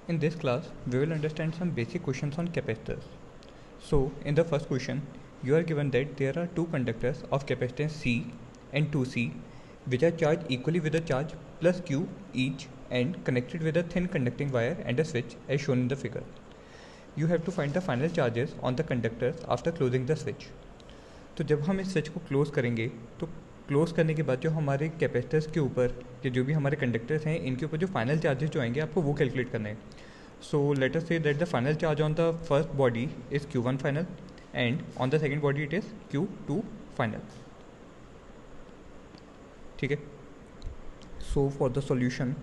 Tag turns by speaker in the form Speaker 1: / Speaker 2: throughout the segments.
Speaker 1: In this class, we will understand some basic questions on capacitors. So, in the first question, you are given that there are two conductors of capacitance C and 2C which are charged equally with a charge plus Q each and connected with a thin conducting wire and a switch as shown in the figure. You have to find the final charges on the conductors after closing the switch. तो जब हम इस switch को close करेंगे तो close करने के बाद जो हमारे कैपेसिटर्स के ऊपर के जो भी हमारे कंडक्टर्स हैं इनके ऊपर जो फाइनल चार्जेस जो आएंगे आपको वो कैलकुलेट करना है. So let us say that the final charge on the first body is Q1 final and on the second body it is Q2 final. ठीक है. So for the solution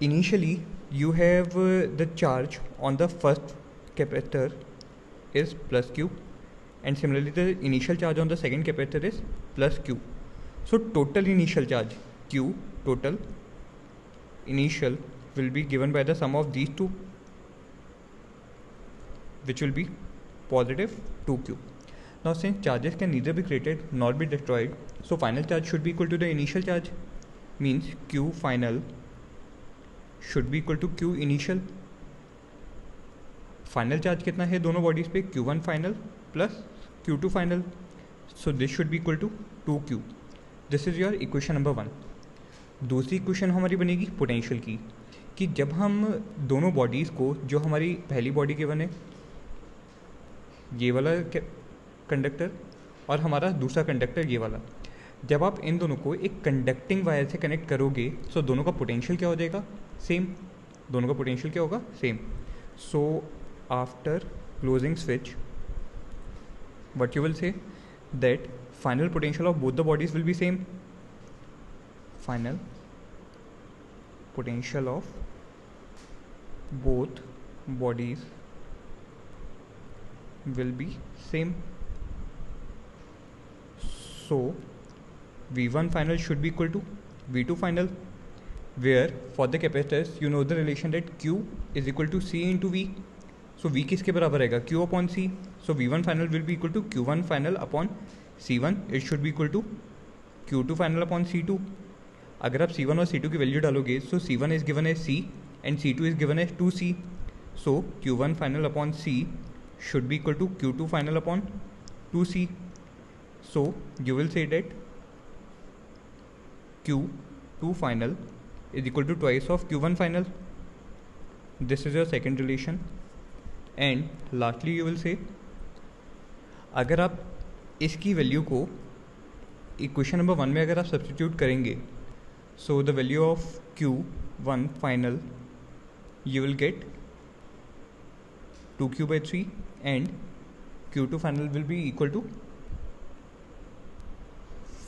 Speaker 1: initially you have the charge on the first capacitor is plus Q and similarly the initial charge on the second capacitor is plus Q. So total initial charge Q total initial will be given by the sum of these two, which will be positive 2Q. Now since charges can neither be created nor be destroyed, so final charge should be equal to the initial charge, means Q final should be equal to Q initial. Final charge कितना है दोनों bodies पे Q1 final plus Q2 final. So this should be equal to 2Q. This is your equation number 1. दूसरी equation हमारी बनेगी potential की, कि जब हम दोनों बॉडीज़ को, जो हमारी पहली बॉडी के बने ये वाला कंडक्टर और हमारा दूसरा कंडक्टर ये वाला, जब आप इन दोनों को एक कंडक्टिंग वायर से कनेक्ट करोगे तो दोनों का पोटेंशियल क्या हो जाएगा, सेम. दोनों का पोटेंशियल क्या होगा, same. So after closing switch what you will say that final potential of both the bodies will be same. Final potential of both bodies will be same. So V1 final should be equal to V2 final, where for the capacitors you know the relation that Q is equal to C into V. So V किसके बराबर आएगा, Q upon C. So V1 final will be equal to Q1 final upon C1. It should be equal to Q2 final upon C2. अगर आप C1 और C2 की value डालोगे so C1 is given as C and C2 is given as 2C. So Q1 final upon C should be equal to Q2 final upon 2C. So you will say that Q2 final is equal to twice of Q1 final. This is your second relation. And lastly you will से, अगर आप इसकी value को equation number 1 में अगर आप substitute करेंगे, so the value of Q1 final you will get 2Q/3 and Q2 final will be equal to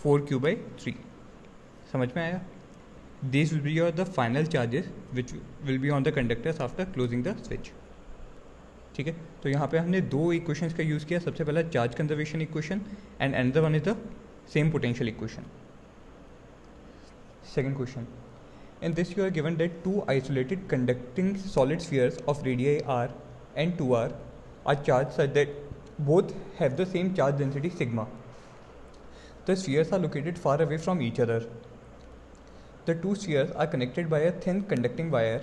Speaker 1: 4Q/3. समझ में आया? This will be your the final charges which will be on the conductors after closing the switch. ठीक है. तो यहाँ पे हमने दो इक्वेशंस का यूज़ किया. सबसे पहला charge conservation equation and another one is the same potential equation. Second question, in this you are given that two isolated conducting solid spheres of radii r and 2r are charged such that both have the same charge density sigma. The spheres are located far away from each other. The two spheres are connected by a thin conducting wire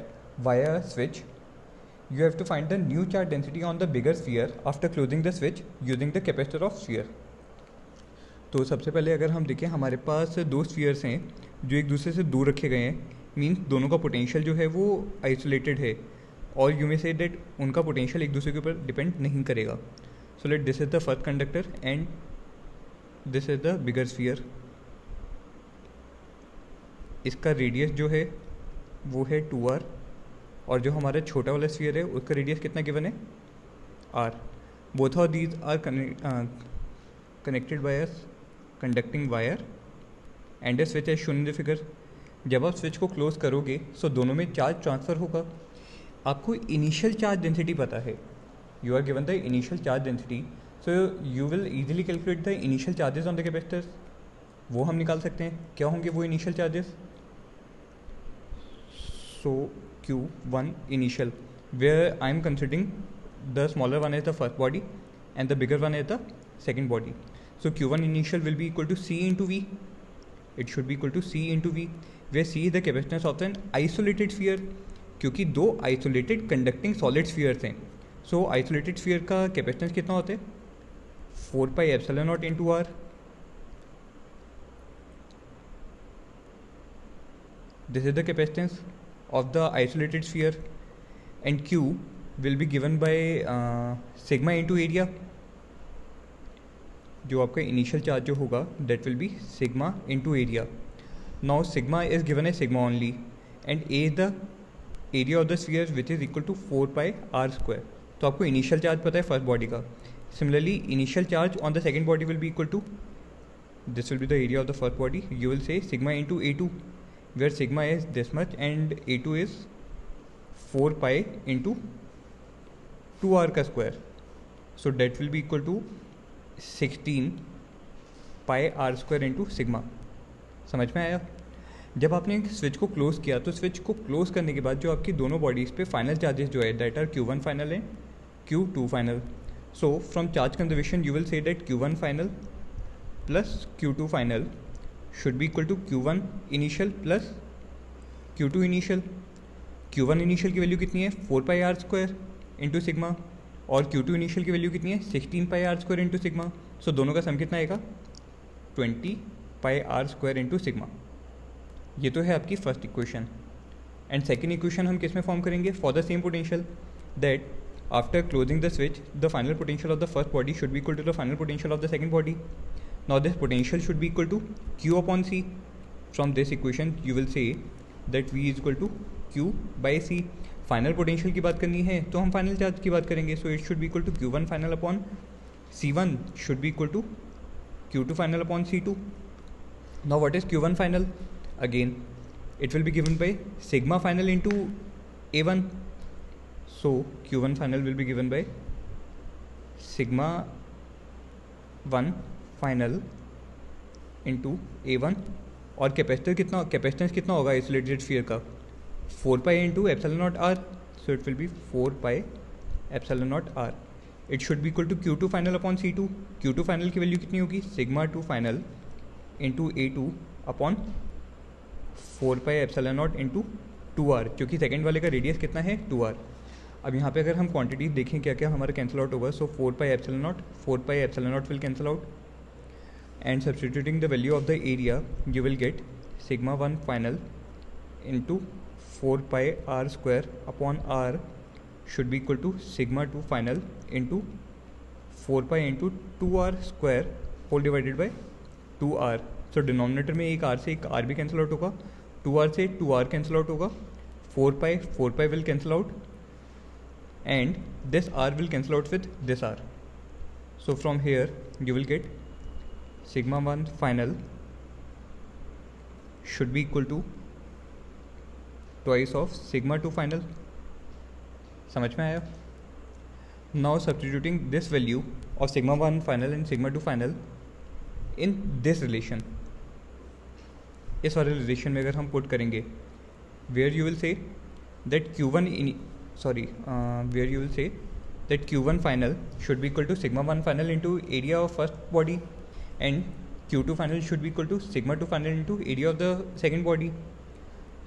Speaker 1: via a switch. You have to find the new charge density on the bigger sphere after closing the switch using the capacitor of sphere. तो सबसे पहले अगर हम देखें, हमारे पास दो spheres हैं जो एक दूसरे से दूर रखे गए हैं, मीन्स दोनों का पोटेंशियल जो है वो आइसोलेटेड है, और यू मे से दैट उनका पोटेंशियल एक दूसरे के ऊपर डिपेंड नहीं करेगा. So let this is the first conductor and this is the bigger sphere. इसका रेडियस जो है वो है 2r, और जो हमारा छोटा वाला स्फीयर है उसका रेडियस कितना गिवन है, r. Both of these are connected by a conducting wire and a switch as shown in the figure. जब आप स्विच को क्लोज करोगे सो दोनों में चार्ज ट्रांसफ़र होगा. आपको इनिशियल चार्ज डेंसिटी पता है, you are given the initial charge density, so you will easily calculate the initial charges on the capacitors. वो हम निकाल सकते हैं. क्या होंगे वो initial charges? So Q1 initial, where I am considering the smaller one as the first body and the bigger one as the second body. So Q1 initial will be equal to C into V. It should be equal to C into V, where C is the capacitance of an isolated sphere. क्योंकि दो isolated conducting solid spheres हैं। So isolated sphere का capacitance कितना होता है, 4 pi epsilon naught into R. This is the capacitance of the isolated sphere and Q will be given by sigma into area. जो आपका initial charge जो होगा that will be sigma into area. Now sigma is given है sigma only and A is the area of the sphere which is equal to 4 pi are square. तो आपको initial charge पता है first body का। Similarly initial charge on the second body will be equal to, this will be the area of the first body, you will say sigma into A2 where sigma is this much and A2 is 4 pi into 2r का square. So that will be equal to 16 pi are square into sigma. समझ में आया? जब आपने switch को close किया तो switch को क्लोज करने के बाद जो आपकी दोनों बॉडीज़ पे फाइनल चार्जेस जो है that are Q1 final and Q2 final. So from charge conservation you will say that Q1 final plus Q2 final should be equal to Q1 initial plus Q2 initial. Q1 initial की value कितनी है, 4 pi are square into sigma, और Q2 initial की value कितनी है, 16 pi are square into sigma. So दोनों का sum कितना आएगा, 20 pi are square into sigma. ये तो है आपकी first equation. And second equation हम किस में फॉर्म करेंगे, for the same potential that after closing the switch the final potential of the first body should be equal to the final potential of the second body. Now this potential should be equal to Q upon C। From this equation you will say that V is equal to Q by C। Final potential की बात करनी है तो हम final charge की बात करेंगे। So it should be equal to Q1 final upon C1 should be equal to Q2 final upon C2। Now what is Q1 final, again it will be given by sigma final into A1. So Q1 final will be given by sigma 1 final into A1। और capacitance कितना होगा isolated sphere का, 4 pi into epsilon naught r. So it will be 4 pi epsilon naught r. It should be equal to Q2 final upon C2। Q2 final की value कितनी होगी, sigma 2 final into A2 upon 4 pi epsilon naught into 2r, क्योंकि second वाले का radius कितना है 2r। अब यहाँ पे अगर हम क्वांटिटीज देखें क्या क्या हमारा कैंसिल आउट होगा। So 4 pi epsilon naught will cancel out and substituting the value of the area you will get sigma 1 final into 4 pi are square upon r should be equal to sigma 2 final into 4 pi into 2r square whole divided by 2r। So denominator में एक r से एक r भी cancel out होगा, 2r से 2r cancel out होगा, 4 pi will cancel out and this r will cancel out with this r। So from here you will get sigma 1 final should be equal to twice of sigma 2 final. समझ में आया? Now substituting this value of sigma 1 final and sigma 2 final in this relation, इस वाले relation में अगर हम put करेंगे where you will say that Q1 final should be equal to sigma 1 final into area of first body and Q2 final should be equal to sigma 2 final into area of the second body.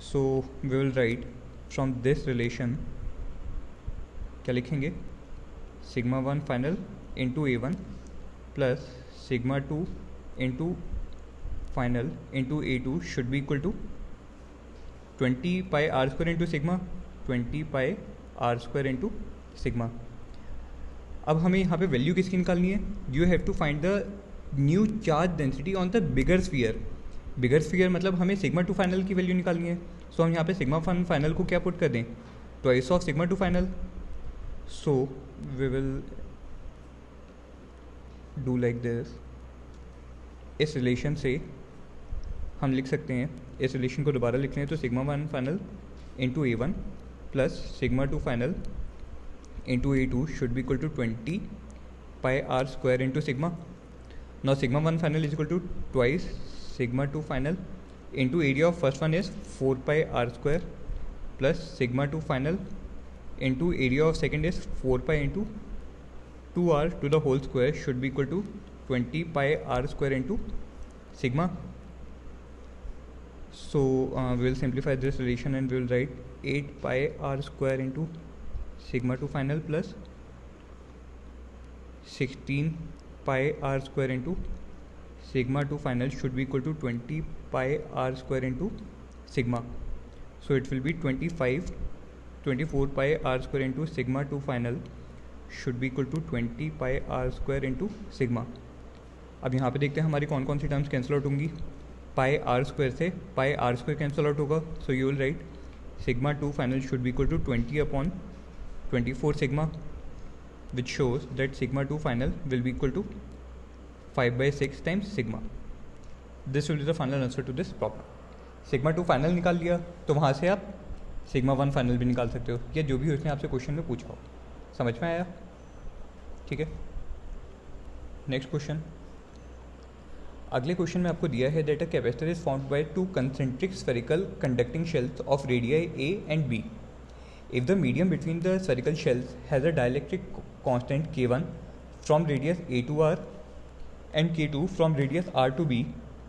Speaker 1: So we will write from this relation, क्या लिखेंगे, sigma 1 final into A1 plus sigma 2 into final into A2 should be equal to 20 pi are square into sigma, 20 pi are square into sigma. अब हमें यहाँ पे value किसकी निकालनी है, you have to find the new charge density on the bigger sphere मतलब हमें sigma 2 final की वैल्यू निकालनी है। सो हम यहाँ पे सिग्मा 1 फाइनल को क्या पुट कर दें, twice of sigma 2 final. So we will do like this. इस रिलेशन से हम लिख सकते हैं, इस रिलेशन को दोबारा लिख लें तो sigma 1 final into A1 plus sigma 2 final into A2 should be equal to 20 pi are square into sigma. Now sigma 1 final is equal to twice sigma 2 final into area of first one is 4 pi are square plus sigma 2 final into area of second is 4 pi into 2r to the whole square should be equal to 20 pi r square into sigma। So we will simplify this relation and we will write 8 pi r square into sigma 2 final plus 16 pi r square into sigma 2 final should be equal to 20 pi r square into sigma. So it will be 24 pi r square into sigma 2 final should be equal to 20 pi r square into sigma. अब यहाँ पे देखते हैं हमारी कौन कौन सी terms cancel out होंगी. पाई are square से pi are square cancel out होगा. So you will write sigma 2 final should be equal to 20/24 sigma, which shows that sigma 2 final will be equal to 5/6 times sigma. This will be the final answer to this problem. sigma 2 final निकाल लिया तो वहाँ से आप sigma 1 final भी निकाल सकते हो, या जो भी उसने आपसे क्वेश्चन में पूछा हो. समझ में आया? ठीक है. Next question. अगले क्वेश्चन में आपको दिया है that a capacitor is found by two concentric spherical conducting shells of radii A and B. If the medium between the spherical shells has a dielectric constant K1 from radius A to R and K2 from radius R to B,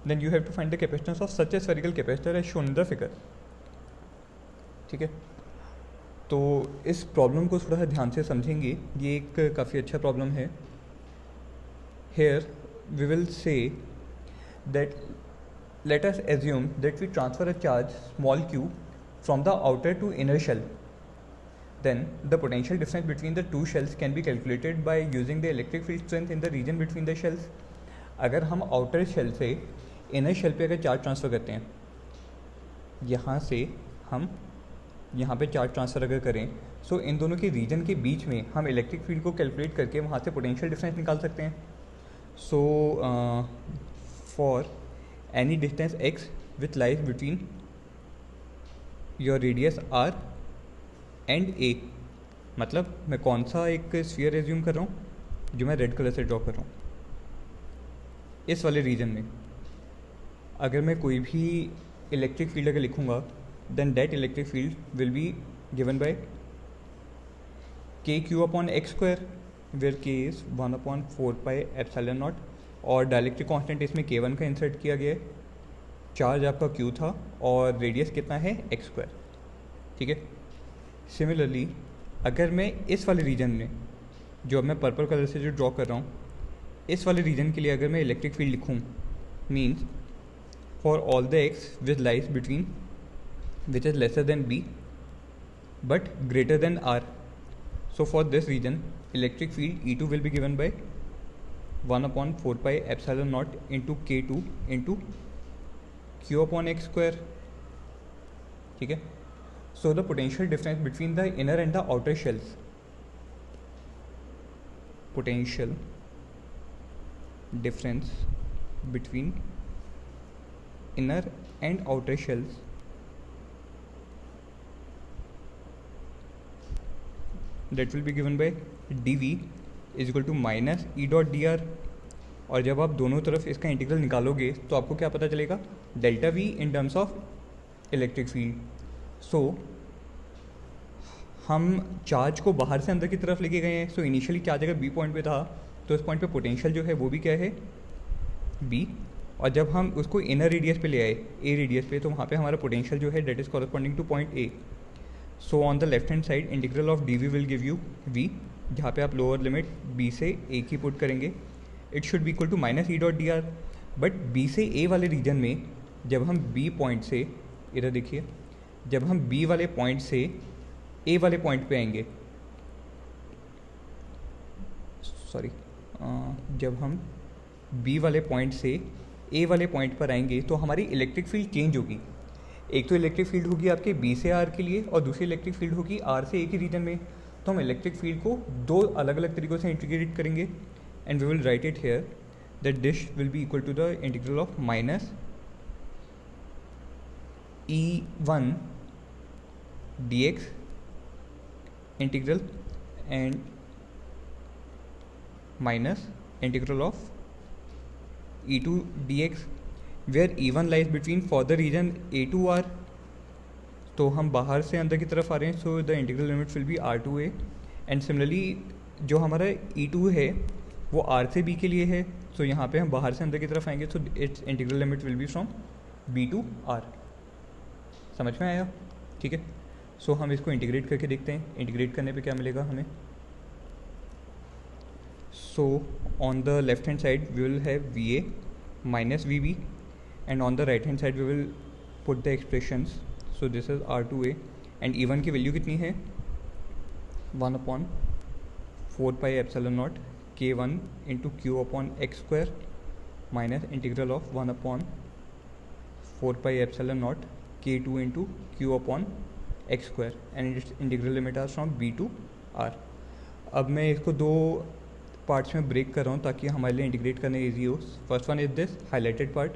Speaker 1: then you have to find the capacitance of such a spherical capacitor as shown in the figure. ठीक है. तो इस problem को थोड़ा सा ध्यान से समझेंगे. ये एक काफ़ी अच्छा प्रॉब्लम है. Here we will say that let us assume that we transfer a charge small q from the outer to inner shell. Then the potential difference between the two shells can be calculated by using the electric field strength in the region between the shells. अगर हम outer shell से inner shell पे अगर charge transfer करते हैं, यहाँ से हम यहाँ पे चार्ज ट्रांसफ़र अगर करें, सो इन दोनों के रीजन के बीच में हम इलेक्ट्रिक फील्ड को कैलकुलेट करके वहाँ से पोटेंशियल डिफरेंस निकाल सकते हैं. सो for any distance x which lies between your radius r and a, मतलब मैं कौन सा एक स्फीयर एज्यूम कर रहा हूँ जो मैं रेड कलर से ड्रॉ कर रहा हूँ. इस वाले रीजन में अगर मैं कोई भी इलेक्ट्रिक फील्ड अगर लिखूँगा, then that electric field will be given by kq/x², where k is 1/4 pi epsilon naught, और डायलेक्ट्रिक कांस्टेंट इसमें k1 का इंसर्ट किया गया है. चार्ज आपका q था और रेडियस कितना है x². ठीक है. सिमिलरली अगर मैं इस वाले रीजन में जो अब मैं पर्पल कलर से जो ड्रॉ कर रहा हूँ, इस वाले रीजन के लिए अगर मैं इलेक्ट्रिक फील्ड लिखूँ, means for all the x which lies between which is lesser than b but greater than r. So for this region electric field E2 will be given by 1/4 pi epsilon naught into K2 into q/x². ठीक है. So the potential difference between the inner and the outer shells, potential difference between inner and outer shells that will be given by dV is equal to minus E dot d r. और जब आप दोनों तरफ इसका integral निकालोगे तो आपको क्या पता चलेगा, delta V in terms of electric field. So हम चार्ज को बाहर से अंदर की तरफ लेके गए हैं. सो इनिशियली चार्ज अगर बी पॉइंट पे था तो इस पॉइंट पे पोटेंशियल जो है वो भी क्या है, बी. और जब हम उसको इनर रेडियस पे ले आए, ए रेडियस पे, तो वहाँ पे हमारा पोटेंशियल जो है that is corresponding to point A. So on the left hand side integral of d V will give you V, जहाँ पे आप लोअर लिमिट b से a की पुट करेंगे. It should be equal to minus E dot d r. But b से a वाले region में जब हम b पॉइंट से, इधर देखिए, जब हम b वाले पॉइंट से a वाले पॉइंट पे आएंगे, सॉरी, जब हम b वाले पॉइंट से a वाले पॉइंट पर आएंगे तो हमारी इलेक्ट्रिक फील्ड चेंज होगी. एक तो इलेक्ट्रिक फील्ड होगी आपके b से r के लिए और दूसरी इलेक्ट्रिक फील्ड होगी r से a के रीजन में. तो हम इलेक्ट्रिक फील्ड को दो अलग अलग तरीक़ों से इंटीग्रेट करेंगे and we will write it here that this will be equal to the integral of minus E1 dx integral and minus integral of E2 dx, where E1 lies between for the region A to R. तो हम बाहर से अंदर की तरफ आ रहे हैं, so the integral limit will be R to A. And similarly जो हमारा E2 है वो R से B के लिए है, सो यहाँ पे हम बाहर से अंदर की तरफ आएंगे, so it's integral limit will be from B to R. समझ में आया? ठीक है, सो हम इसको इंटीग्रेट करके देखते हैं। इंटीग्रेट करने पे क्या मिलेगा हमें? So on the left hand side we will have V A minus V B, and on the right hand side we will put the expressions. So this is R to A, and E one की value कितनी है? 1/4 pi epsilon naught K one into Q upon X square minus integral of 1/4 pi epsilon naught K two into Q upon X square, and it's integral limit r from b to r. अब मैं इसको दो parts में break कर रहा हूँ ताकि हमारे लिए इंटीग्रेट करना ईजी हो। First one is this highlighted part.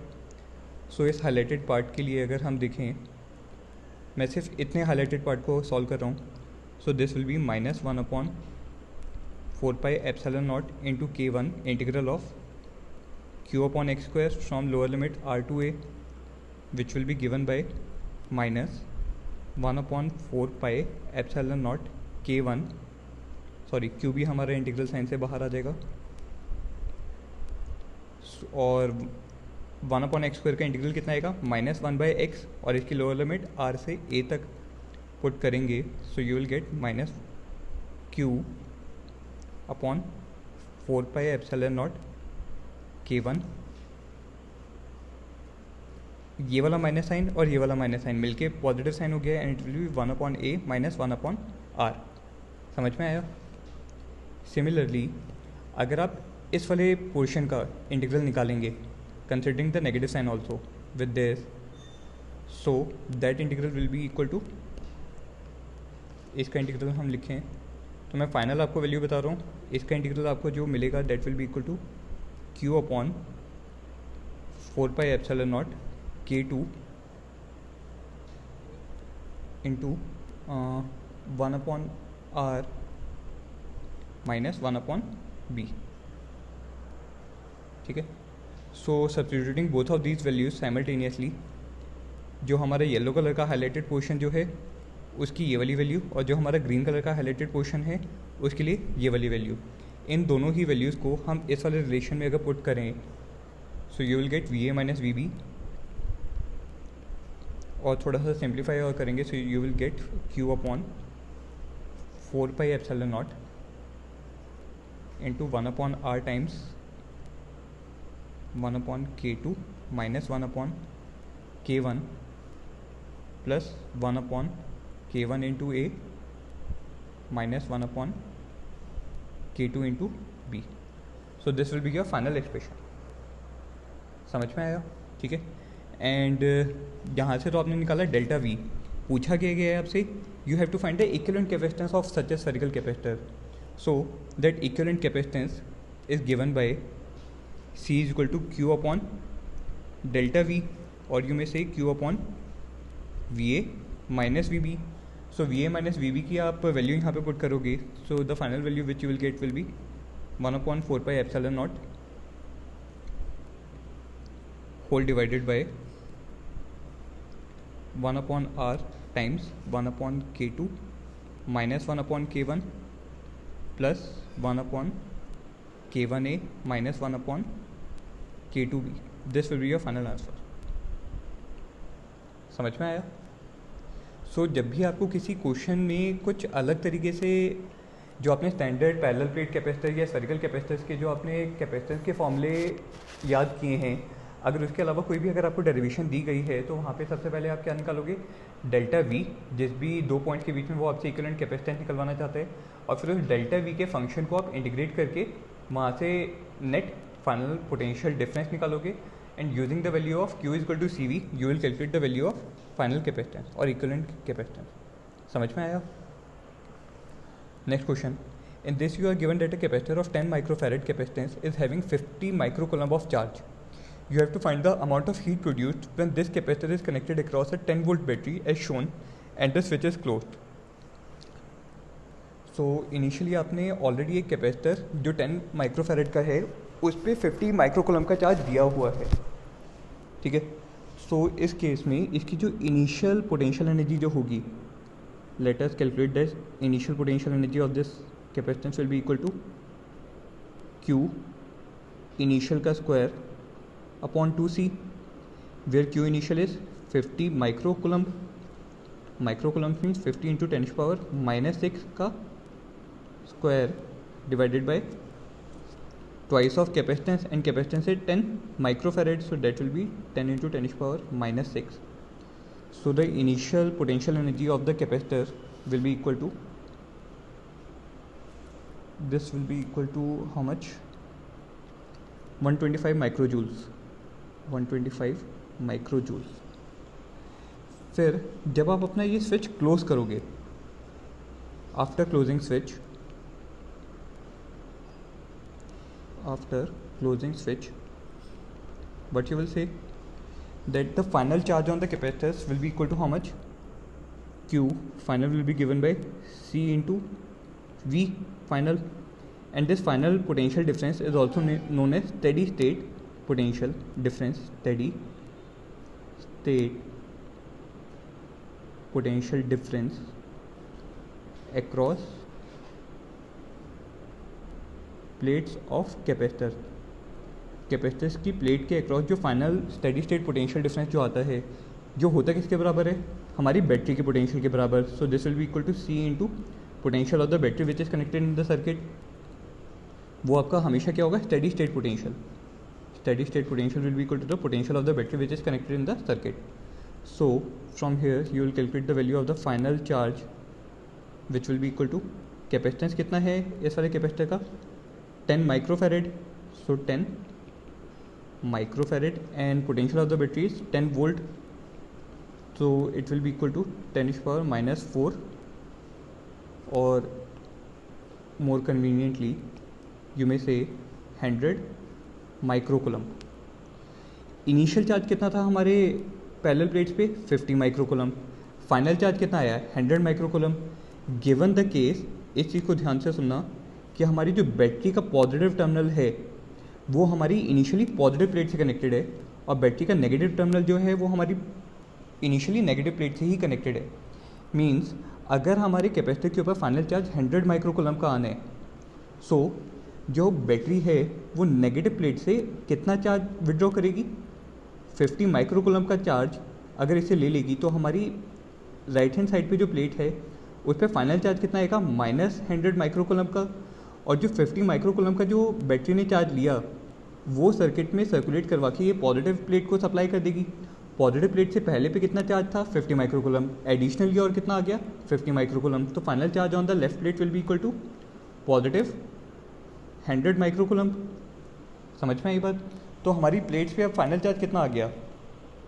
Speaker 1: So इस हाईलाइटेड पार्ट के लिए अगर हम देखें, मैं सिर्फ इतने हाईलाइटेड पार्ट को सॉल्व कर रहा हूँ। So this will be minus 1/4 pi epsilon naught into K one integral of Q upon X square from lower limit R to A, which will be given by minus 1/4 pi epsilon naught K one, sorry Q भी हमारा integral sign से बाहर आ जाएगा, और 1/x square का integral कितना आएगा? -1/x, और इसकी लोअर लिमिट r से a तक पुट करेंगे। So you will get minus Q upon 4 pi epsilon naught K one, ये वाला माइनस साइन और ये वाला माइनस साइन मिलके पॉजिटिव साइन हो गया, and it will B 1/a minus 1/r। समझ में आया? सिमिलरली अगर आप इस वाले पोर्शन का इंटीग्रल निकालेंगे considering the negative sign also with this, so that integral will be equal to, इसका इंटीग्रल हम लिखें तो मैं फाइनल आपको वैल्यू बता रहा हूँ, इसका इंटीग्रल आपको जो मिलेगा that will be equal to Q upon 4 pi epsilon naught K two into 1/r minus 1/b। ठीक है, so substituting both of these values simultaneously, जो हमारा येलो कलर का हाईलाइटेड पोर्शन जो है उसकी ये वाली वैल्यू, और जो हमारा ग्रीन कलर का हाईलाइटेड पोर्शन है उसके लिए ये वाली वैल्यू, इन दोनों ही वैल्यूज़ को हम इस वाले रिलेशन में अगर पुट करें, so you will get V A minus V B, और थोड़ा सा सिंप्लीफाई और करेंगे, so you will get q upon 4 pi epsilon naught into 1/r times 1/k2 minus 1/k1 plus 1/k1 into a minus 1/k2 into b। So this will be your final expression. समझ में आया? ठीक है, and यहाँ से तो आपने निकाला डेल्टा वी। पूछा क्या गया है आपसे, you have to find the equivalent capacitance of such a spherical capacitor. So that equivalent capacitance is given by C is equal to Q upon delta V, or you may say Q upon VA minus VB. So VA minus VB की आप value यहाँ पे put करोगे, so the final value which you will get will be 1/4 pi epsilon naught whole divided by 1/r times 1/k2 minus 1/k1 plus 1/k1a minus 1/k2b. This will be your final answer. समझ में आया? सो जब भी आपको किसी question में कुछ अलग तरीके से जो आपने स्टैंडर्ड पैरेलल प्लेट कैपेसिटर या स्फेरिकल कैपेसिटर्स के जो आपने कैपेसिटर के फॉर्मूले याद किए हैं, अगर उसके अलावा कोई भी अगर आपको डेरिवेशन दी गई है तो वहाँ पे सबसे पहले आप क्या निकालोगे? डेल्टा वी, जिस भी दो पॉइंट के बीच में वो आपसे इक्विवेलेंट कैपेसिटेंस निकलवाना चाहते हैं, और फिर उस डेल्टा वी के फंक्शन को आप इंटीग्रेट करके वहाँ से नेट फाइनल पोटेंशियल डिफरेंस निकालोगे, and using the value of Q is equal to CV you will calculate the value of final capacitance और इक्विवेलेंट कैपेसिटेंस। समझ में आया? Next question, in this you are given that a capacitor of 10 microfarad capacitance is having 50 microcoulomb of charge. You have to find the amount of heat produced when this capacitor is connected across a 10 volt battery as shown and the switch is closed. So initially आपने already एक capacitor जो 10 microfarad का है उस पर 50 माइक्रोकूलम्ब का charge दिया हुआ है. ठीक है, सो इस केस में इसकी जो इनिशियल पोटेंशियल एनर्जी जो होगी, let us calculate the initial potential energy of this capacitance will be equal to Q initial का square upon 2C, where Q initial is 50 microcoulomb microcoulombs means 50 into 10⁻⁻6 का square divided by twice of capacitance, and capacitance is 10 microfarad, so that will be 10 into 10⁻⁻6. So the initial potential energy of the capacitor will be equal to, this will be equal to how much, 125 microjoules, 125 microjoules. फिर जब आप अपना ये switch close करोगे, after closing switch, after closing switch, what you will say that the final charge on the capacitors will be equal to how much, Q final will be given by C into V final, and this final potential difference is also known as steady state potential difference, steady state potential difference across plates of capacitor. Capacitors की plate के across जो final steady state potential difference जो आता है, जो होता किसके बराबर है, हमारी बैटरी के पोटेंशियल के बराबर. So this will be equal to C into potential of the battery which is connected in the circuit. वो आपका हमेशा क्या होगा, steady state potential. Steady state potential will be equal to the potential of the battery which is connected in the circuit. So from here you will calculate the value of the final charge which will be equal to, capacitance कितना है इस वाले capacitor का, 10 microfarad, so 10 microfarad, and potential of the battery is 10 volt, so it will be equal to 10⁻⁻4, or more conveniently you may say 100 microcoulomb. Initial charge कितना था हमारे parallel plates पे, 50 microcoulomb. Final charge कितना आया, 100 microcoulomb. Given the case, इस चीज़ को ध्यान से सुनना कि हमारी जो बैटरी का पॉजिटिव टर्मिनल है वो हमारी इनिशियली पॉजिटिव प्लेट से कनेक्टेड है, और बैटरी का नेगेटिव टर्मिनल जो है वो हमारी इनिशियली नेगेटिव प्लेट से ही कनेक्टेड है. मींस अगर हमारे कैपेसिटर के ऊपर फाइनल चार्ज 100 माइक्रोकुलम का आना है, सो जो बैटरी है वो नेगेटिव प्लेट से कितना चार्ज विड्रॉ करेगी, 50 माइक्रोकुलम का चार्ज अगर इसे ले लेगी तो हमारी राइट हैंड साइड पे जो प्लेट है उस पर फाइनल चार्ज कितना आएगा, -100 माइक्रोकुलम का. और जो 50 माइक्रोकुलम का जो बैटरी ने चार्ज लिया वो सर्किट में सर्कुलेट करवा के ये पॉजिटिव प्लेट को सप्लाई कर देगी. पॉजिटिव प्लेट से पहले पे कितना चार्ज था, 50 माइक्रोकुलम, एडिशनली और कितना आ गया, 50 माइक्रोकुलम. तो final charge on the left plate will be equal to positive 100 microcoulomb. समझ में आई बात. तो हमारी प्लेट्स पे अब फाइनल चार्ज कितना आ गया,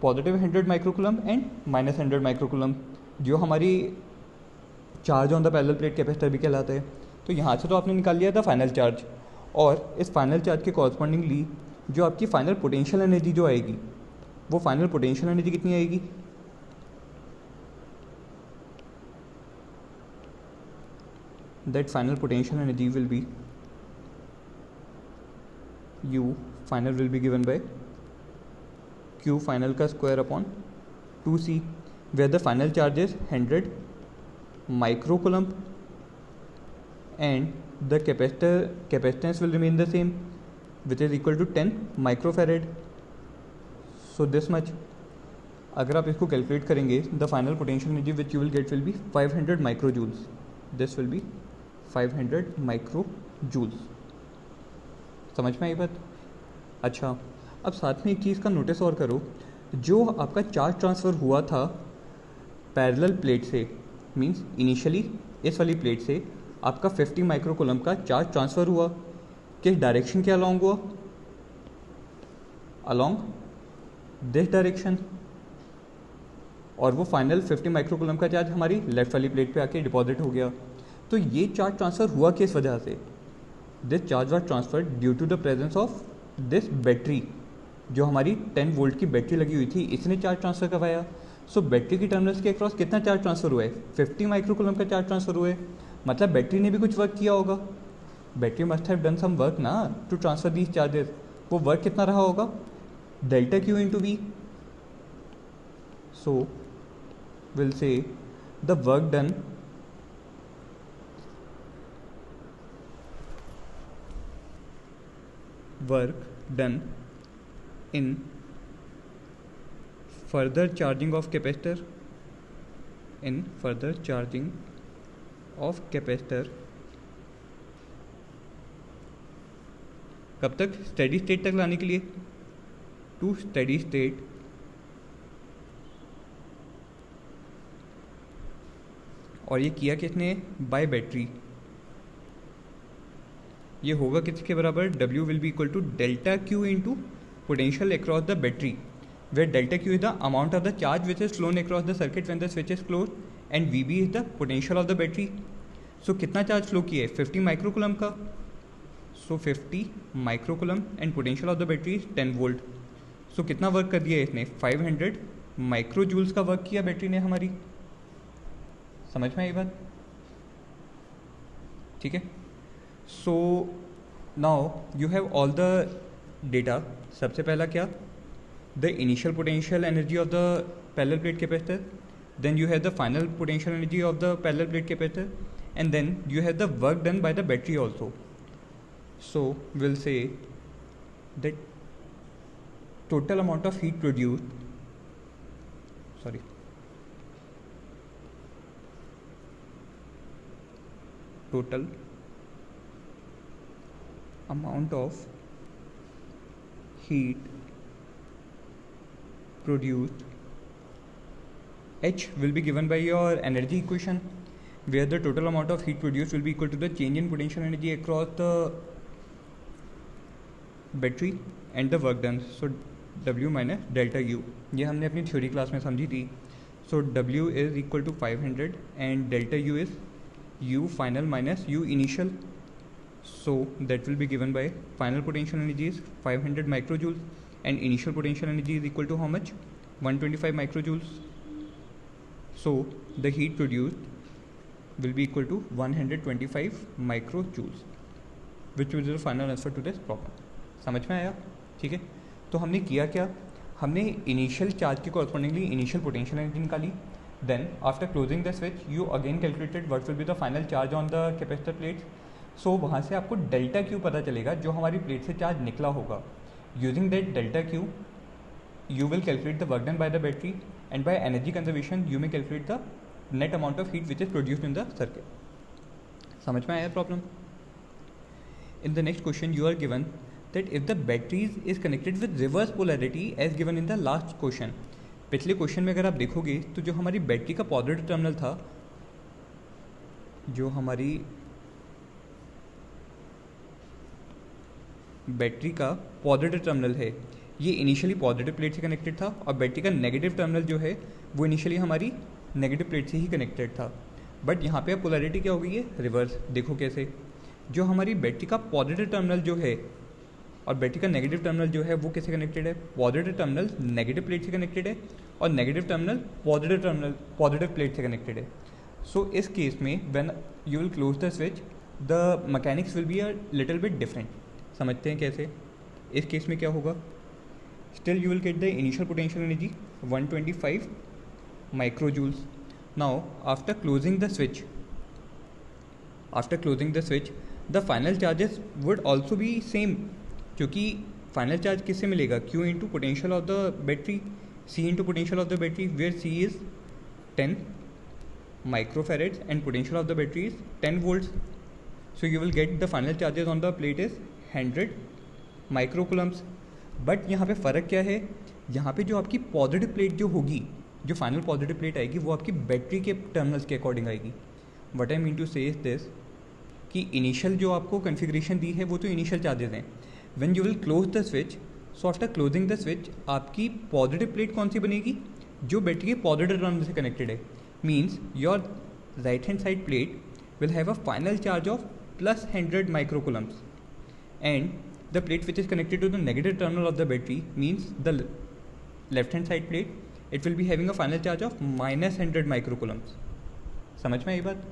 Speaker 1: पॉजिटिव 100 माइक्रोकुलम एंड -100 माइक्रोकुलम, जो हमारी charge on the parallel plate capacitor भी कहलाता है. तो यहाँ से तो आपने निकाल लिया था फाइनल चार्ज, और इस फाइनल चार्ज के कॉरस्पॉन्डिंगली जो आपकी फाइनल पोटेंशियल एनर्जी जो आएगी, वो फाइनल पोटेंशियल एनर्जी कितनी आएगी, that final potential energy will be U final will be given by Q final का square upon 2C, where the final charge is 100 microcoulomb and the capacitance will remain the same, which is equal to 10 microfarad. So this much. अगर आप इसको calculate करेंगे, the final potential energy which you will get will be 500 microjoules. This will be 500 microjoules. समझ में आई बात. अच्छा, अब साथ में एक चीज़ का नोटिस और करो, जो आपका चार्ज ट्रांसफ़र हुआ था पैरेलल प्लेट से, मीन्स इनिशियली इस वाली प्लेट से आपका 50 माइक्रोकुलम का चार्ज ट्रांसफ़र हुआ, किस डायरेक्शन के अलॉन्ग हुआ, अलॉन्ग दिस डायरेक्शन, और वो फाइनल 50 माइक्रोकुलम का चार्ज हमारी लेफ्ट वाली प्लेट पे आके डिपॉजिट हो गया. तो ये चार्ज ट्रांसफ़र हुआ किस वजह से, this charge was transferred due to the presence of this battery. जो हमारी 10 वोल्ट की बैटरी लगी हुई थी, इसने चार्ज ट्रांसफ़र करवाया. सो बैटरी की टर्मिनल्स के अक्रॉस कितना चार्ज ट्रांसफ़र हुआ है, 50 माइक्रोकुलम का चार्ज ट्रांसफ़र हुआ है. मतलब बैटरी ने भी कुछ वर्क किया होगा, battery must have done some work ना टू ट्रांसफर दीज चार्जेस. वो वर्क कितना रहा होगा, delta Q into V. So will say the work done in further charging of capacitor in further charging of capacitor. कब तक? Steady state तक लाने के लिए, टू स्टेडी स्टेट और ये किया किसने? By battery. ये होगा किसके बराबर? W will be equal to delta Q into potential across the battery, where delta Q is the amount of the charge which is flown across the circuit when the switch is closed and VB is the potential of the battery. So कितना charge flow किया है? 50 microcoulomb का। So 50 microcoulomb and potential of the battery is 10 volt. So कितना work कर दिया इसने? 500 micro joules का work किया बैटरी ने हमारी। समझ में आई बात? ठीक है। So now you have all the data. सबसे पहला क्या? the initial potential energy of the parallel plate capacitor, then you have the final potential energy of the parallel plate capacitor, and then you have the work done by the battery also. So we'll say that total amount of heat produced, total amount of heat produced, H will be given by your energy equation, where the total amount of heat produced will be equal to the change in potential energy across the battery and the work done. So W minus delta U, ये हमने अपनी theory class में समझी थी. So W is equal to 500 and delta U is U final minus U initial. So that will be given by final potential energy is 500 microjoules and initial potential energy is equal to how much? 125 microjoules. So the heat produced will be equal to 125 microjoules, which will be the final answer to this problem. समझ में आया? ठीक है. तो हमने किया क्या? हमने इनिशियल चार्ज के कॉरस्पॉन्डिंगली इनिशियल पोटेंशियल एनर्जी निकाली. Then after closing the switch you again calculated what will be the final charge on the capacitor plates. So वहाँ से आपको डेल्टा क्यू पता चलेगा जो हमारी प्लेट से चार्ज निकला होगा. Using that delta Q, you will calculate the work done by the battery, and by energy conservation, you may calculate the net amount of heat which is produced in the circuit. समझ में आया problem? In the next question, you are given that if the battery is connected with reverse polarity as given in the last question. पिछले question में अगर आप देखोगे तो जो हमारी बैटरी का पॉजिटिव टर्मिनल था, जो हमारी बैटरी का पॉजिटिव टर्मिनल है, ये इनिशियली पॉजिटिव प्लेट से कनेक्टेड था और बैटरी का नेगेटिव टर्मिनल जो है वो इनिशियली हमारी नेगेटिव प्लेट से ही कनेक्टेड था. बट यहाँ पे अब पोलैरिटी क्या हो गई है? रिवर्स. देखो कैसे. जो हमारी बैटरी का पॉजिटिव टर्मिनल जो है और बैटरी का नेगेटिव टर्मिनल जो है वो कैसे कनेक्टेड है? पॉजिटिव टर्मिनल नेगेटिव प्लेट से कनेक्टेड है और नेगेटिव टर्मिनल पॉजिटिव प्लेट से कनेक्टेड है. सो इस केस में when you will close the switch the mechanics will be a little bit different. समझते हैं कैसे. इस केस में क्या होगा? Still you will get the initial potential energy 125 microjoules. Now after closing the switch the final charges would also be same, क्योंकि final charge किससे मिलेगा? Q into potential of the battery, C into potential of the battery, where C is 10 microfarads and potential of the battery is 10 volts. So you will get the final charges on the plate is 100 माइक्रोकुलम्स. But यहाँ पे फ़र्क क्या है? यहाँ पे जो आपकी positive plate जो होगी, जो फाइनल पॉजिटिव प्लेट आएगी वो आपकी बैटरी के टर्मिनल्स के अकॉर्डिंग आएगी. व्हाट आई मीन टू से इज दिस कि इनिशियल जो आपको कन्फिग्रेशन दी है वो तो इनिशियल चार्जेस हैं. When you will close the switch, so after closing the switch आपकी पॉजिटिव प्लेट कौन सी बनेगी? जो बैटरी के पॉजिटिव टर्मिनल से कनेक्टेड है. Means your right hand side plate will have a final charge of plus 100 माइक्रोकुलम्स and the plate which is connected to the negative terminal of the battery means the left hand side plate, it will be having a final charge of minus 100 microcoulombs. समझ में आई बात?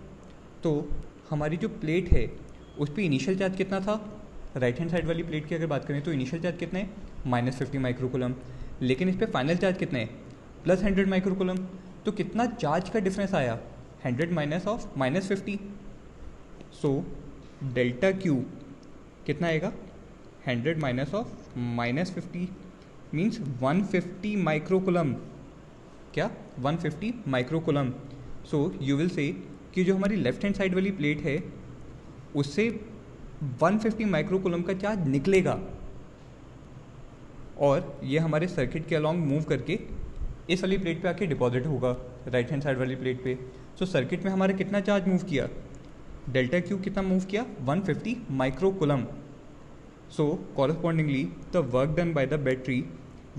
Speaker 1: तो हमारी जो plate है उस पर इनिशियल चार्ज कितना था? राइट हैंड साइड वाली प्लेट की अगर बात करें तो इनिशियल चार्ज कितना है? -50 माइक्रोकुलम. लेकिन इस पर फाइनल चार्ज कितना है? +100 माइक्रोकुलम. तो कितना चार्ज का डिफरेंस आया? 100 minus of -50. So delta Q कितना आएगा? 100 माइनस ऑफ -50 मीन्स 150 माइक्रोकुलम. क्या? 150 माइक्रोकुलम. सो यू विल से कि जो हमारी लेफ्ट हैंड साइड वाली प्लेट है उससे 150 माइक्रोकूलम का चार्ज निकलेगा और ये हमारे सर्किट के अलॉन्ग मूव करके इस वाली प्लेट पे आके डिपॉजिट होगा राइट हैंड साइड वाली प्लेट पे। सो सर्किट में हमारा कितना चार्ज मूव किया, डेल्टा क्यू कितना मूव किया, 150 microcoulomb. So correspondingly the work done by the battery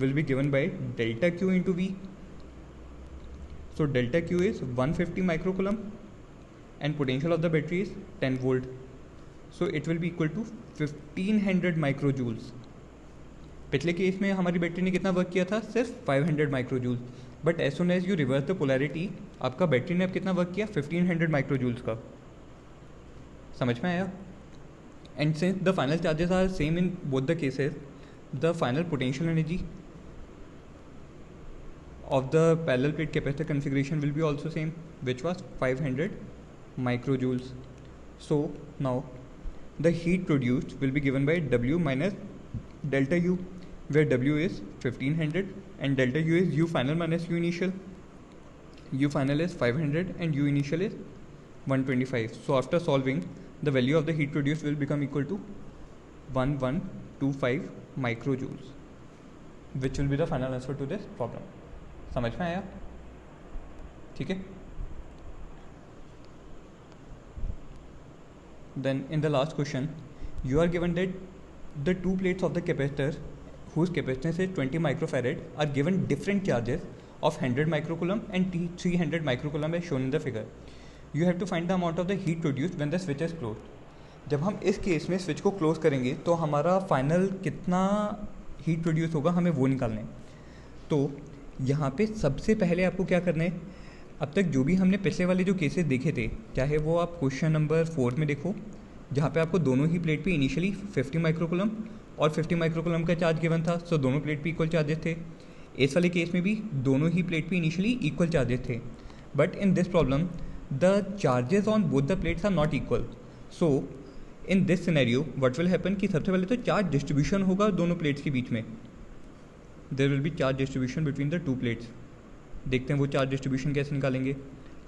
Speaker 1: will be given by delta Q into V. So delta Q is 150 microcoulomb and potential of the battery is 10 volt. So it will be equal to 1500 microjoules. पिछले case में हमारी battery ने कितना work किया था, सिर्फ 500 microjoules, but as soon as you reverse the polarity आपका battery ने अब कितना वर्क किया, 1500 माइक्रोजूल्स का। समझ में आया? And since the final charges are same in both the cases, the final potential energy of the parallel plate capacitor configuration will be also same, which was 500 microjoules. So now the heat produced will be given by W minus delta U, where W is 1500 and delta U is U final minus U initial. U final is 500 and U initial is 125. So after solving, the value of the heat produced will become equal to 1125 microjoules, which will be the final answer to this problem. समझ में आया? ठीक है। Then in the last question, you are given that the two plates of the capacitor whose capacitance is 20 microfarad are given different charges of 100 microcoulomb and 300 microcoulomb as shown in the figure. You have to find the amount of the heat produced when the switch is closed. जब हम इस case में switch को close करेंगे तो हमारा final कितना heat produce होगा हमें वो निकालना है। तो यहाँ पे सबसे पहले आपको क्या करना है, अब तक जो भी हमने पिछले वाले जो केसेस देखे थे, चाहे वो आप क्वेश्चन नंबर 4 में देखो जहाँ पे आपको दोनों ही प्लेट पे इनिशियली 50 माइक्रोकूलम और 50 माइक्रोकूलम का चार्ज गिवन था, सो दोनों प्लेट पे इक्वल चार्जेस थे। इस वाले केस में भी दोनों ही प्लेट पे इनिशियली इक्वल चार्जेस थे, but in this problem the charges on both the plates are not equal. So in this scenario what will happen कि सबसे पहले तो चार्ज डिस्ट्रीब्यूशन होगा दोनों प्लेट्स के बीच में, there will be charge distribution between the two plates. देखते हैं वो चार्ज डिस्ट्रीब्यूशन कैसे निकालेंगे।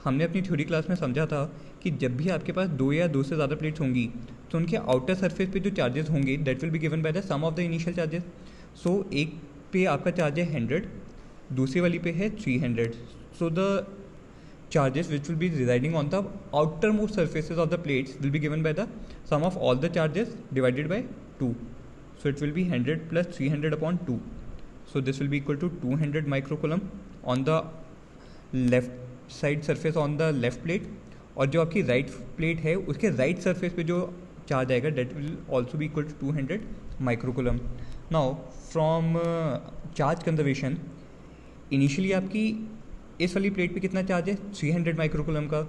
Speaker 1: हमने अपनी थ्योरी क्लास में समझा था कि जब भी आपके पास दो या दो से ज़्यादा प्लेट्स होंगी तो उनके आउटर सरफेस पे जो चार्जेस होंगे that will be given by the sum of the initial charges. So एक पे आपका चार्ज है 100, दूसरी वाली पे है 300। So the charges which will be residing on the outermost surfaces of the plates will be given by the sum of all the charges divided by 2. So it will be 100 plus 300 upon 2. So this will be equal to 200 microcoulomb on the left side surface on the left plate, और जो आपकी right plate है उसके right surface पे जो charge आएगा that will also be equal to 200 microcoulomb. Now from charge conservation, initially आपकी इस वाली प्लेट पे कितना चार्ज है 300 माइक्रोकूलम का,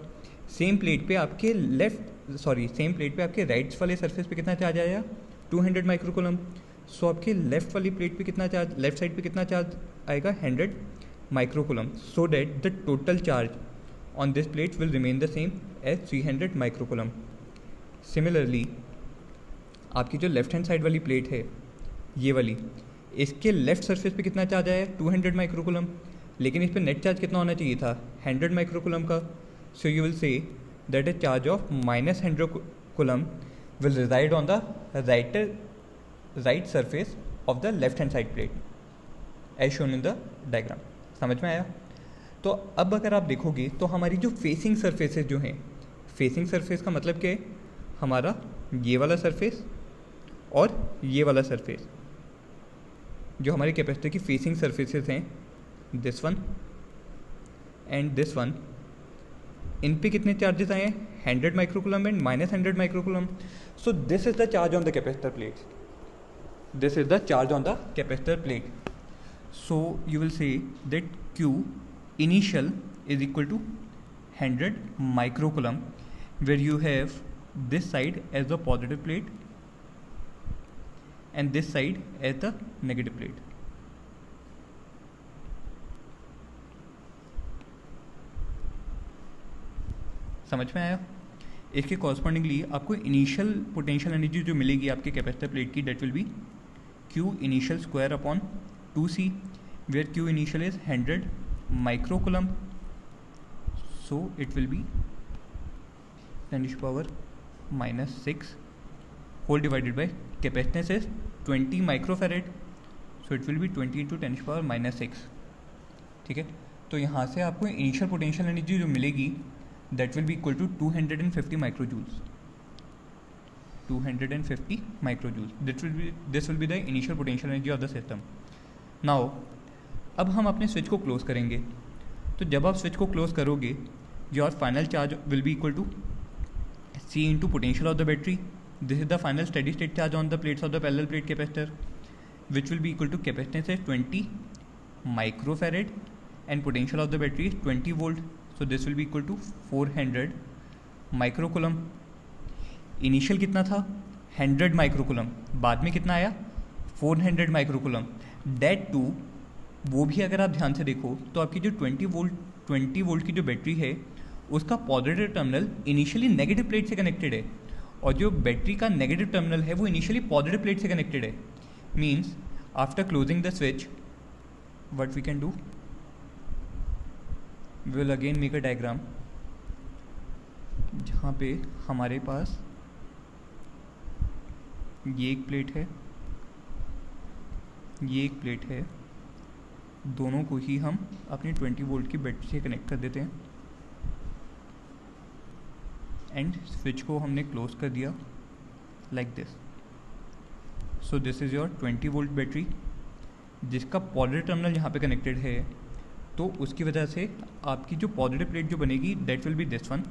Speaker 1: सेम प्लेट पे आपके सेम प्लेट पे आपके राइट वाले सरफेस पे कितना चार्ज आया 200 माइक्रोकूलम। सो आपके लेफ्ट वाली प्लेट पे कितना चार्ज, लेफ्ट साइड पे कितना चार्ज आएगा 100 microcoulomb, so that the total charge on this plate will remain the same as 300 microcoulomb. Similarly आपकी जो लेफ्ट हैंड साइड वाली प्लेट है ये वाली, इसके लेफ्ट सरफेस पे कितना चार्ज आया 200 माइक्रोकूलम, लेकिन इस पर नेट चार्ज कितना होना चाहिए था 100 माइक्रोकूलम का। So you will say that a charge of minus 100 coulomb will reside on the right surface of the left hand side plate as shown in the diagram. समझ में आया? तो अब अगर आप देखोगे तो हमारी जो फेसिंग सरफेसेस जो हैं, फेसिंग सरफेस का मतलब क्या है, हमारा ये वाला सरफेस और ये वाला सरफेस जो हमारे कैपेसिटर की फेसिंग सरफेसेस हैं, this one and this one, इन पे कितने चार्जेस आए हैं 100 microcoulomb and minus 100 microcoulomb. So this is the charge on the capacitor plate, this is the charge on the capacitor plate. So you will say that Q initial is equal to 100 microcoulomb, where you have this side as the positive plate and this side as the negative plate. समझ में आया? इसके correspondingly आपको initial potential energy जो मिलेगी आपके capacitor plate की, that will be Q initial square upon 2C, where Q initial is 100 microcoulomb. so it will be 10⁻⁻6 whole divided by capacitance is 20 microfarad, so it will be 20 into 10⁻⁻6. ठीक है, तो यहाँ से आपको इनिशियल पोटेंशियल एनर्जी जो मिलेगी that will be equal to 250 microjoules. 250 microjoules, this will be the initial potential energy of the system. Now अब हम अपने स्विच को क्लोज करेंगे. तो जब आप स्विच को क्लोज करोगे your final charge will be equal to C into potential of the battery. This is the final steady state charge on the plates of the parallel plate capacitor which will be equal to capacitance is 20 microfarad and potential of the battery is 20 volt, so this will be equal to 400 microcoulomb. Initial कितना था 100 microcoulomb, बाद में कितना आया 400 microcoulomb. That to वो भी अगर आप ध्यान से देखो तो आपकी जो 20 वोल्ट की जो बैटरी है उसका positive terminal initially negative plate से कनेक्टेड है और जो बैटरी का नेगेटिव टर्मिनल है वो इनिशियली पॉजिटिव प्लेट से कनेक्टेड है. Means after closing the switch what we can do, we will again make a diagram जहाँ पे हमारे पास ये एक प्लेट है, ये एक प्लेट है, दोनों को ही हम अपनी 20 वोल्ट की बैटरी से कनेक्ट कर देते हैं एंड स्विच को हमने क्लोज कर दिया like this. So this is your 20 volt battery जिसका पॉजिटिव टर्मिनल यहाँ पे कनेक्टेड है. तो उसकी वजह से आपकी जो पॉजिटिव प्लेट जो बनेगी that will be this one,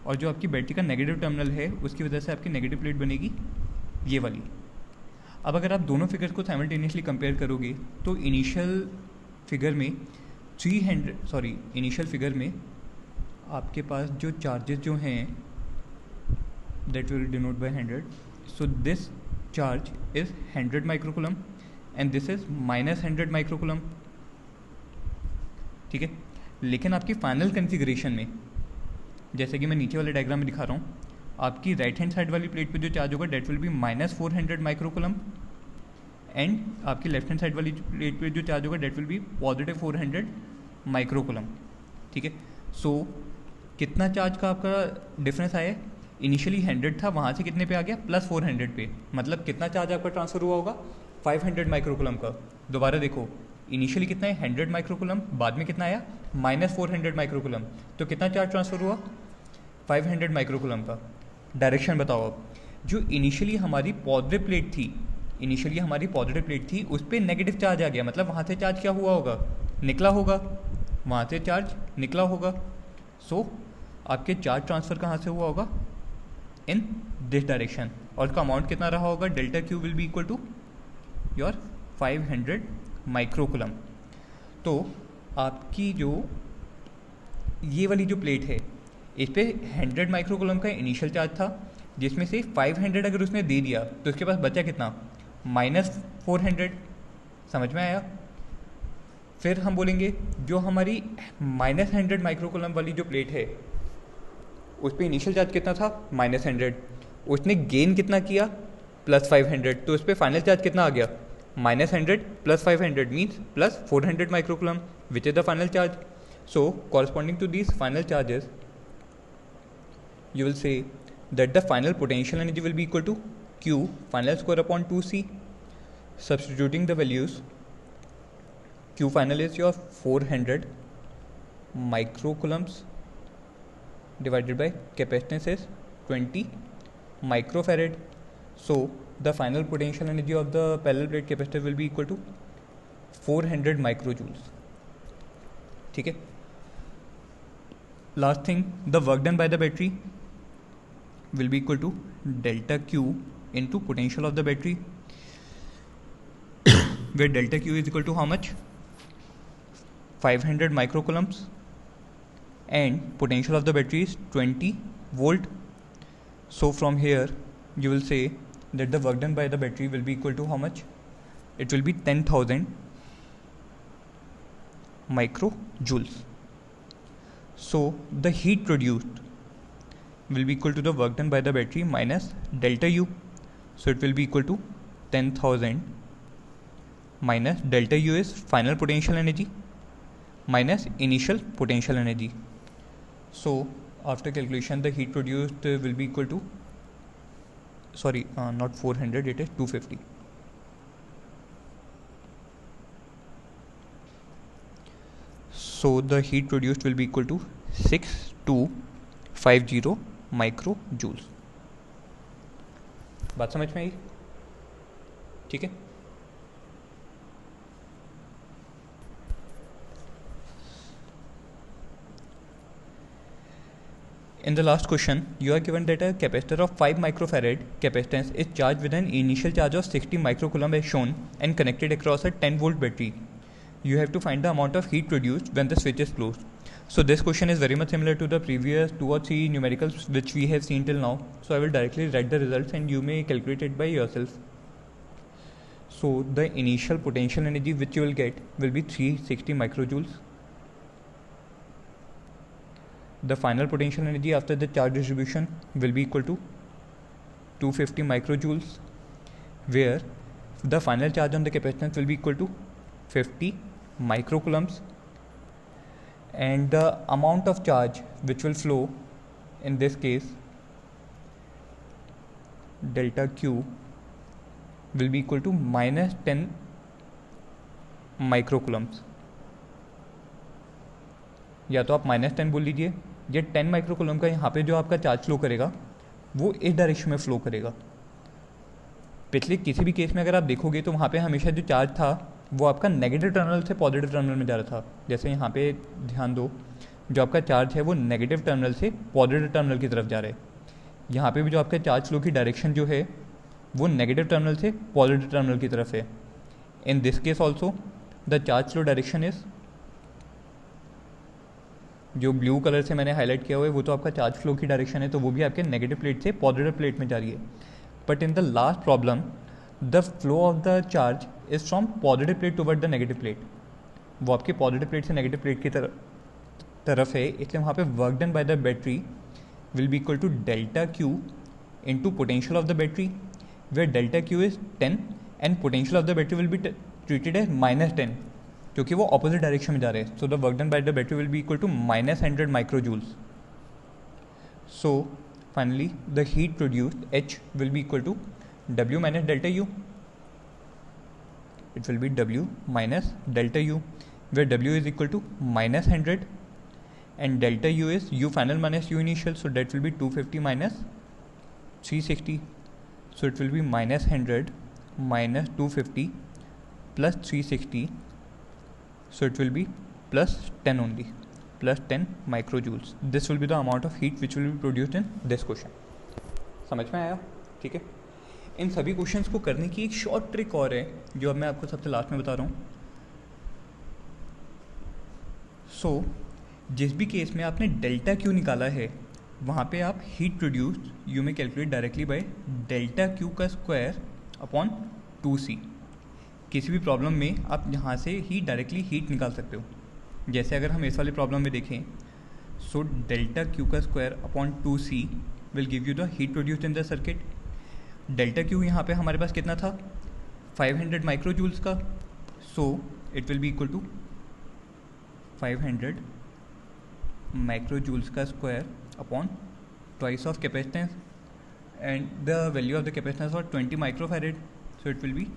Speaker 1: और जो आपकी बैटरी का नेगेटिव टर्मिनल है उसकी वजह से आपकी नेगेटिव प्लेट बनेगी ये वाली. अब अगर आप दोनों फिगर्स को साइमल्टेनियसली कंपेयर करोगे तो इनिशियल फिगर में आपके पास जो चार्जेस जो हैं that will denote by 100. So this charge is 100 microcoulomb and this is -100 microcoulomb. ठीक है, लेकिन आपकी फाइनल कॉन्फ़िगरेशन में जैसे कि मैं नीचे वाले डायग्राम में दिखा रहा हूँ, आपकी राइट हैंड साइड वाली प्लेट पे जो चार्ज होगा that will be -400 microcoulomb and आपकी लेफ्ट हैंड साइड वाली प्लेट पे जो चार्ज होगा डेट विल बी +400 माइक्रोकुलम. ठीक है, सो कितना चार्ज का आपका डिफरेंस आया, इनिशियली 100 था वहाँ से कितने पे आ गया +400 पे, मतलब कितना चार्ज आपका ट्रांसफ़र हुआ होगा 500 माइक्रोकुलम का. दोबारा देखो इनिशियली कितना है 100 माइक्रोकुलम, बाद में कितना आया -400 माइक्रोकुलम, तो कितना चार्ज ट्रांसफ़र हुआ 500 माइक्रोकुलम का. डायरेक्शन बताओ अब. जो इनिशियली हमारी पॉजिटिव प्लेट थी उस पर नेगेटिव चार्ज आ गया, मतलब वहाँ से चार्ज क्या हुआ होगा निकला होगा, वहाँ से चार्ज निकला होगा. सो आपके चार्ज ट्रांसफ़र कहाँ से हुआ होगा इन दिस डायरेक्शन, और उसका अमाउंट कितना रहा होगा delta Q will be equal to your 500 microcoulomb. तो आपकी जो ये वाली जो प्लेट है इस पे 100 माइक्रोकुलम का इनिशियल चार्ज था जिसमें से 500 अगर उसने दे दिया तो उसके पास बचा कितना -400. समझ में आया. फिर हम बोलेंगे जो हमारी -100 माइक्रोकुलम वाली जो प्लेट है उस पर इनिशियल चार्ज कितना था -100, उसने गेन कितना किया +500, तो उस पर फाइनल चार्ज कितना आ गया -100 + 500 means +400 microcoulomb which is the final charge. So corresponding to these final charges you will say that the final potential energy will be equal to Q final square upon 2C. Substituting the values, Q final is your 400 microcoulombs divided by capacitance is 20 microfarad. So the final potential energy of the parallel plate capacitor will be equal to 400 microjoules. ठीक है. Last thing, the work done by the battery will be equal to delta Q into potential of the battery, where delta Q is equal to how much 500 microcoulombs and potential of the battery is 20 volt. So from here you will say that the work done by the battery will be equal to how much, it will be 10,000 microjoules. So the heat produced will be equal to the work done by the battery minus delta U. So it will be equal to 10,000 minus delta U is final potential energy minus initial potential energy. So after calculation the heat produced will be equal to, sorry, not 400, it is 250. So the heat produced will be equal to 6250 micro-joules. बात समझ में आई? ठीक है. In the last question, you are given that a capacitor of 5 microfarad capacitance is charged with an initial charge of 60 microcoulomb as shown and connected across a 10 volt battery. You have to find the amount of heat produced when the switch is closed. So this question is very much similar to the previous 2 or 3 numericals which we have seen till now. So I will directly write the results and you may calculate it by yourself. So the initial potential energy which you will get will be 360 microjoules. The final potential energy after the charge distribution will be equal to 250 microjoules, where the final charge on the capacitance will be equal to 50 microcoulombs, and the amount of charge which will flow in this case, delta Q, will be equal to minus 10 माइक्रोकुलम्स. या तो आप -10 बोल लीजिए. ये 10 microcoulomb का यहाँ पे जो आपका चार्ज फ्लो करेगा वो इस डायरेक्शन में फ्लो करेगा. पिछले किसी भी केस में अगर आप देखोगे तो वहाँ पे हमेशा जो चार्ज था वो आपका नेगेटिव टर्मिनल से पॉजिटिव टर्मिनल में जा रहा था. जैसे यहाँ पे ध्यान दो, जो आपका चार्ज है वो नेगेटिव टर्मिनल से पॉजिटिव टर्मिनल की तरफ जा रहा है. यहाँ पे भी जो आपका चार्ज फ्लो की डायरेक्शन जो है वो नेगेटिव टर्मिनल से पॉजिटिव टर्मिनल की तरफ है. In this case also the charge flow direction is, जो ब्लू कलर से मैंने हाईलाइट किया हुआ है वो तो आपका चार्ज फ्लो की डायरेक्शन है, तो वो भी आपके नेगेटिव प्लेट से पॉजिटिव प्लेट में जा रही है. But in the last problem the flow of the charge is from positive plate toward the negative plate. वो आपके पॉजिटिव प्लेट से नेगेटिव प्लेट की तरफ है, इसलिए वहाँ पे work done by the battery will be equal to delta Q into potential of the battery, where delta Q is 10 and potential of the battery will be treated as -10 क्योंकि वो opposite direction में जा रहे हैं. So the work done by the battery will be equal to -100 microjoules. So finally the heat produced H will be equal to W minus delta U. It will be W minus delta U, where W is equal to -100 and delta U is U final minus U initial, so that will be 250 minus 360. So it will be -100 minus 250 plus 360, so it will be plus 10 only, plus 10 microjoules. This will be the amount of heat which will be produced in this question. समझ में आया? ठीक है. इन सभी questions को करने की एक शॉर्ट ट्रिक और है जो अब मैं आपको सबसे लास्ट में बता रहा हूँ. सो जिस भी केस में आपने डेल्टा क्यू निकाला है वहाँ पे आप हीट प्रोड्यूस्ड यू में calculate directly by delta Q का स्क्वायर अपॉन 2c. किसी भी प्रॉब्लम में आप यहाँ से ही डायरेक्टली हीट निकाल सकते हो. जैसे अगर हम इस वाले प्रॉब्लम में देखें, सो डेल्टा क्यू का square upon 2c will give you the heat produced in the circuit. Delta Q यहाँ पे हमारे पास कितना था, 500 माइक्रोजूल्स का. So it will be equal to 500 microjoules का square upon twice of capacitance, and the value of the capacitance और 20 microfarad. So it will be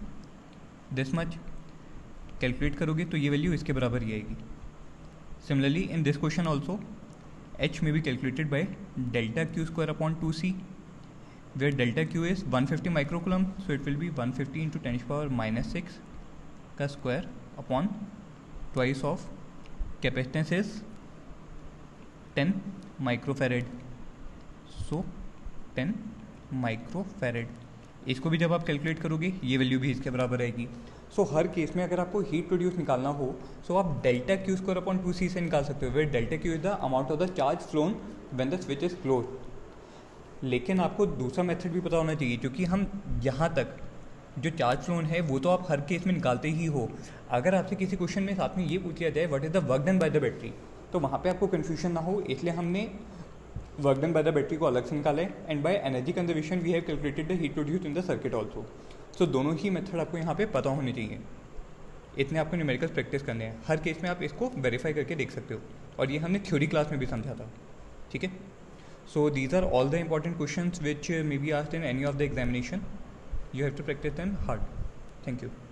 Speaker 1: this much. Calculate करोगे तो ये वैल्यू इसके बराबर ही आएगी. Similarly in this question also H may be calculated by delta Q square upon 2c, where delta Q is 150 microcoulomb, so it will be 150 into 10 to the power minus 6 का square upon twice of capacitance is 10 microfarad, so 10 microfarad. इसको भी जब आप calculate करोगे ये value भी इसके बराबर आएगी. सो हर केस में अगर आपको हीट प्रोड्यूस निकालना हो सो आप delta Q square upon 2c से निकाल सकते हो, where delta Q is the amount of the charge flown when the switch is close. लेकिन आपको दूसरा मेथड भी पता होना चाहिए, क्योंकि हम यहाँ तक जो चार्ज फ्लोन है वो तो आप हर केस में निकालते ही हो. अगर आपसे किसी क्वेश्चन में साथ में ये पूछ लिया जाए what is the work done by the battery, तो वहाँ पे आपको कन्फ्यूजन ना हो, इसलिए हमने work done by the battery को अलग से निकाला है, and by energy conservation we have calculated the heat produced in the circuit also. So दोनों ही मेथड आपको यहाँ पे पता होने चाहिए. इतने आपको न्यूमेरिकल्स प्रैक्टिस करने हैं. हर केस में आप इसको वेरीफाई करके देख सकते हो, और ये हमने थ्योरी क्लास में भी समझा था. ठीक है. So these are all the important questions which may be asked in any of the examination. You have to practice them hard. Thank you.